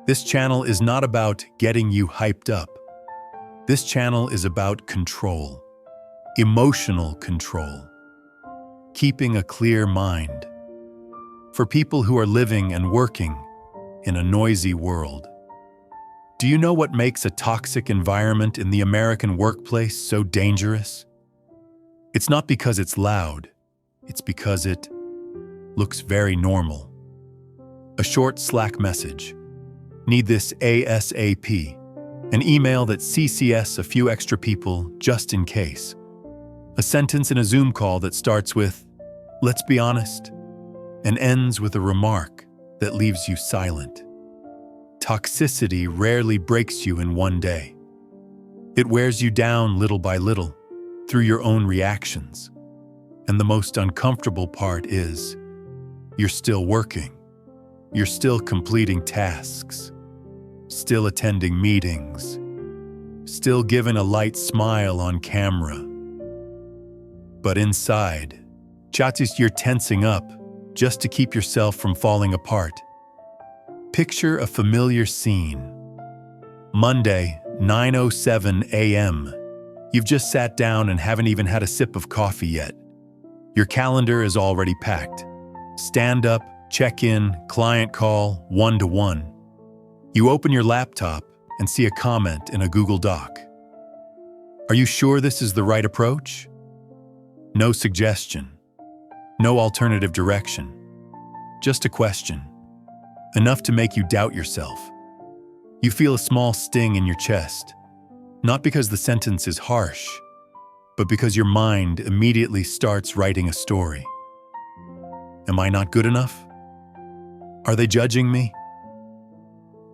This channel is not about getting you hyped up. This channel is about control, emotional control, keeping a clear mind. For people who are living and working in a noisy world. Do you know what makes a toxic environment in the American workplace so dangerous? It's not because it's loud, it's because it looks very normal. A short Slack message. Need this ASAP. An email that CCS a few extra people just in case. A sentence in a Zoom call that starts with, "Let's be honest," and ends with a remark that leaves you silent. Toxicity rarely breaks you in one day. It wears you down little by little through your own reactions. And the most uncomfortable part is, you're still working. You're still completing tasks, still attending meetings, still giving a light smile on camera. But inside, you're tensing up just to keep yourself from falling apart. Picture a familiar scene. Monday, 9:07 a.m. You've just sat down and haven't even had a sip of coffee yet. Your calendar is already packed. Stand up, check in, client call, one-to-one. You open your laptop and see a comment in a Google Doc. Are you sure this is the right approach? No suggestion. No alternative direction. Just a question. Enough to make you doubt yourself. You feel a small sting in your chest, not because the sentence is harsh, but because your mind immediately starts writing a story. Am I not good enough? Are they judging me?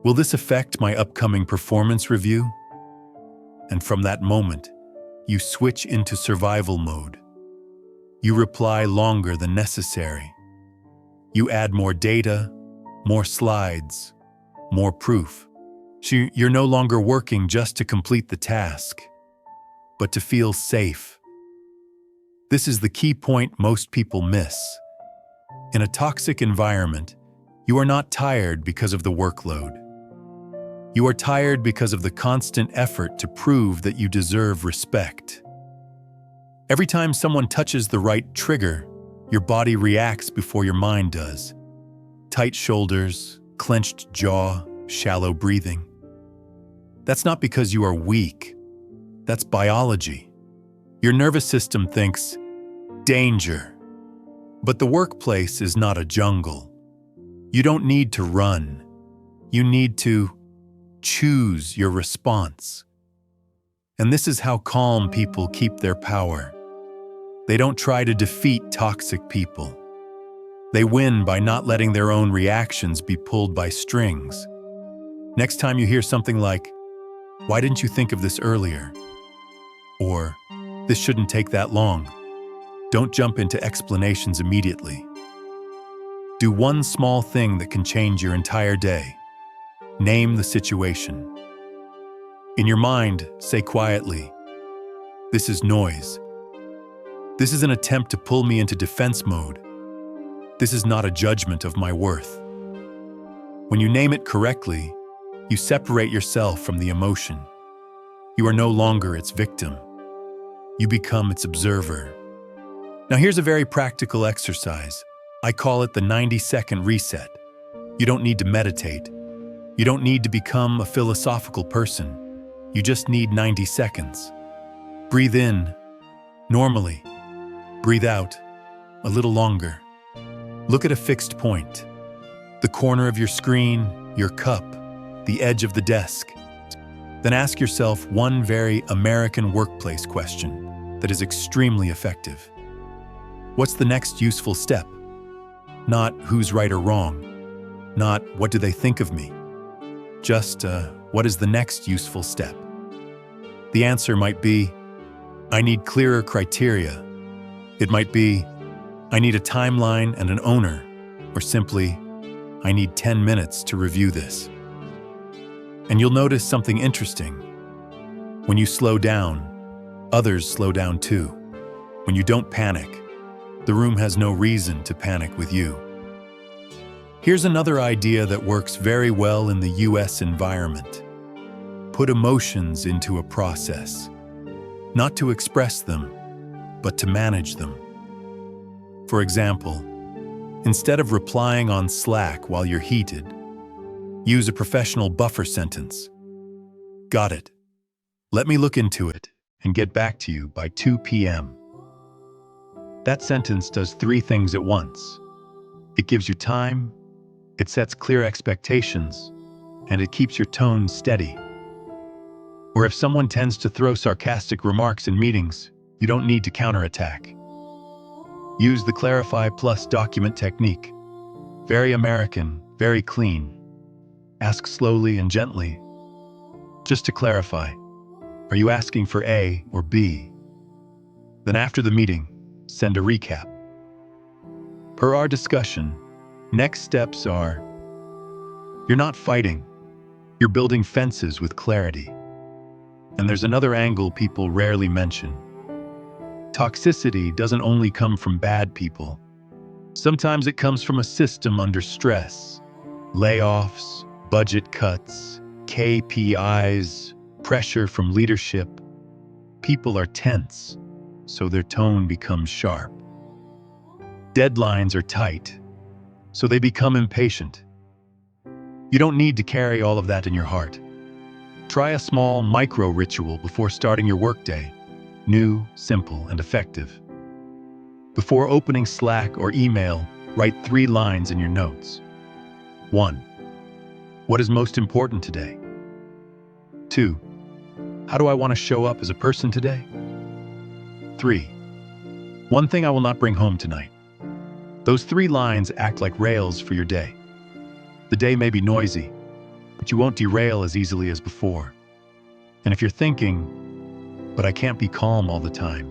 Will this affect my upcoming performance review? And from that moment, you switch into survival mode. You reply longer than necessary. You add more data, more slides, more proof. You're no longer working just to complete the task, but to feel safe. This is the key point most people miss. In a toxic environment, you are not tired because of the workload. You are tired because of the constant effort to prove that you deserve respect. Every time someone touches the right trigger, your body reacts before your mind does. Tight shoulders, clenched jaw, shallow breathing. That's not because you are weak. That's biology. Your nervous system thinks, danger. But the workplace is not a jungle. You don't need to run. You need to choose your response. And this is how calm people keep their power. They don't try to defeat toxic people. They win by not letting their own reactions be pulled by strings. Next time you hear something like, "Why didn't you think of this earlier?" Or, "This shouldn't take that long," don't jump into explanations immediately. Do one small thing that can change your entire day. Name the situation. In your mind, say quietly, "This is noise. This is an attempt to pull me into defense mode. This is not a judgment of my worth." When you name it correctly, you separate yourself from the emotion. You are no longer its victim. You become its observer. Now here's a very practical exercise. I call it the 90-second reset. You don't need to meditate. You don't need to become a philosophical person. You just need 90 seconds. Breathe in, normally. Breathe out, a little longer. Look at a fixed point. The corner of your screen, your cup, the edge of the desk. Then ask yourself one very American workplace question that is extremely effective. What's the next useful step? Not who's right or wrong. Not what do they think of me. Just what is the next useful step? The answer might be, I need clearer criteria. It might be, I need a timeline and an owner, or simply, I need 10 minutes to review this. And you'll notice something interesting. When you slow down, others slow down too. When you don't panic, the room has no reason to panic with you. Here's another idea that works very well in the US environment. Put emotions into a process, not to express them, but to manage them. For example, instead of replying on Slack while you're heated, use a professional buffer sentence. Got it. Let me look into it and get back to you by 2 p.m. That sentence does 3 things at once. It gives you time, it sets clear expectations, and it keeps your tone steady. Or if someone tends to throw sarcastic remarks in meetings, you don't need to counterattack. Use the clarify plus document technique. Very American, very clean. Ask slowly and gently. Just to clarify, are you asking for A or B? Then after the meeting, send a recap. Per our discussion, next steps are: you're not fighting, you're building fences with clarity. And there's another angle people rarely mention. Toxicity doesn't only come from bad people. Sometimes it comes from a system under stress. Layoffs, budget cuts, KPIs, pressure from leadership. People are tense, so their tone becomes sharp. Deadlines are tight, so they become impatient. You don't need to carry all of that in your heart. Try a small micro ritual before starting your workday. New, simple, and effective. Before opening Slack or email, write 3 lines in your notes. 1. What is most important today? 2. How do I want to show up as a person today? 3. One thing I will not bring home tonight. Those 3 lines act like rails for your day. The day may be noisy, but you won't derail as easily as before. And if you're thinking, but I can't be calm all the time,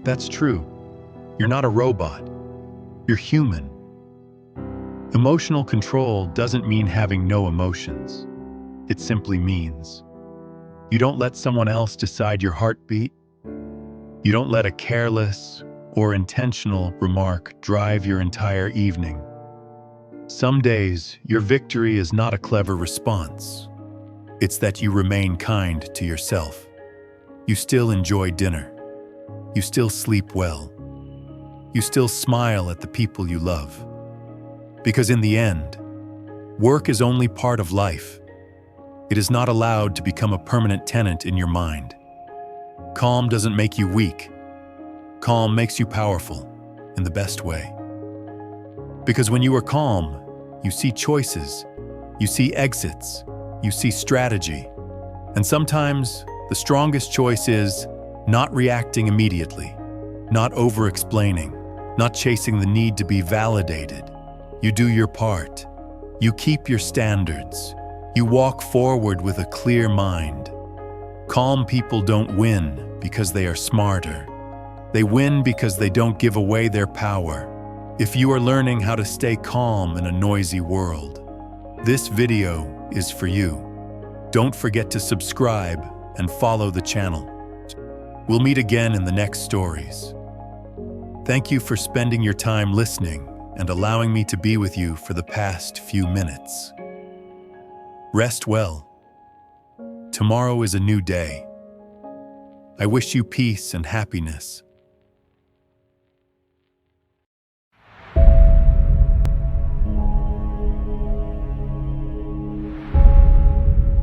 that's true. You're not a robot. You're human. Emotional control doesn't mean having no emotions. It simply means you don't let someone else decide your heartbeat. You don't let a careless or intentional remark drive your entire evening. Some days, your victory is not a clever response. It's that you remain kind to yourself. You still enjoy dinner. You still sleep well. You still smile at the people you love. Because in the end, work is only part of life. It is not allowed to become a permanent tenant in your mind. Calm doesn't make you weak. Calm makes you powerful in the best way. Because when you are calm, you see choices, you see exits, you see strategy. And sometimes the strongest choice is not reacting immediately, not over-explaining, not chasing the need to be validated. You do your part. You keep your standards. You walk forward with a clear mind. Calm people don't win because they are smarter. They win because they don't give away their power. If you are learning how to stay calm in a noisy world, this video is for you. Don't forget to subscribe and follow the channel. We'll meet again in the next stories. Thank you for spending your time listening and allowing me to be with you for the past few minutes. Rest well. Tomorrow is a new day. I wish you peace and happiness.